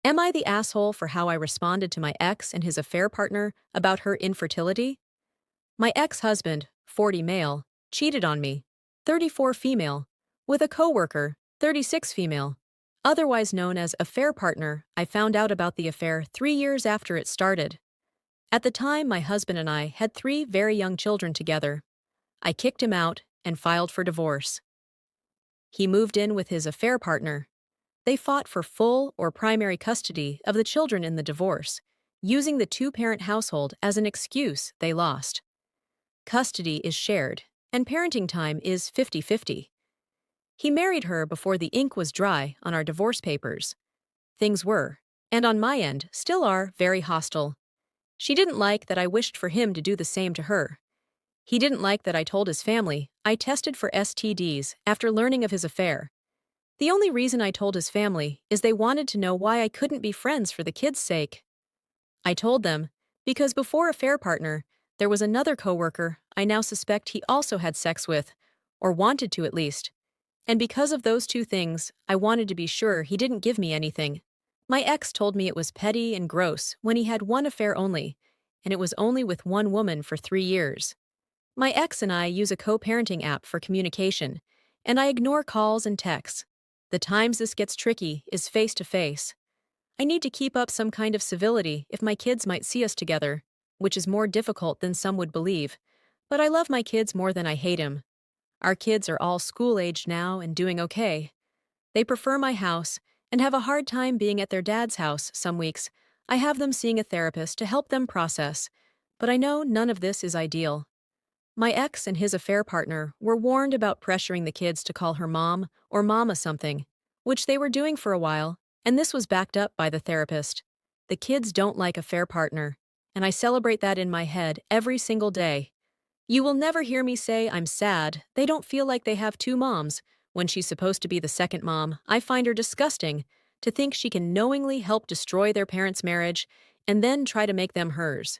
Am I the asshole for how I responded to my ex and his affair partner about her infertility? My ex-husband, 40 male, cheated on me, 34 female, with a coworker, 36 female. Otherwise known as affair partner, I found out about the affair 3 years after it started. At the time, my husband and I had 3 very young children together. I kicked him out and filed for divorce. He moved in with his affair partner. They fought for full or primary custody of the children in the divorce, using the two-parent household as an excuse they lost. Custody is shared, and parenting time is 50-50. He married her before the ink was dry on our divorce papers. Things were, and on my end still are, very hostile. She didn't like that I wished for him to do the same to her. He didn't like that I told his family I tested for STDs after learning of his affair. The only reason I told his family is they wanted to know why I couldn't be friends for the kids' sake. I told them because before affair partner, there was another coworker I now suspect he also had sex with, or wanted to at least. And because of those two things, I wanted to be sure he didn't give me anything. My ex told me it was petty and gross when he had one affair only, and it was only with one woman for 3 years. My ex and I use a co-parenting app for communication, and I ignore calls and texts. The times this gets tricky is face-to-face. I need to keep up some kind of civility if my kids might see us together, which is more difficult than some would believe. But I love my kids more than I hate him. Our kids are all school-aged now and doing okay. They prefer my house and have a hard time being at their dad's house some weeks. I have them seeing a therapist to help them process, but I know none of this is ideal. My ex and his affair partner were warned about pressuring the kids to call her mom or mama something, which they were doing for a while, and this was backed up by the therapist. The kids don't like affair partner, and I celebrate that in my head every single day. You will never hear me say I'm sad they don't feel like they have two moms when she's supposed to be the second mom. I find her disgusting to think she can knowingly help destroy their parents' marriage and then try to make them hers.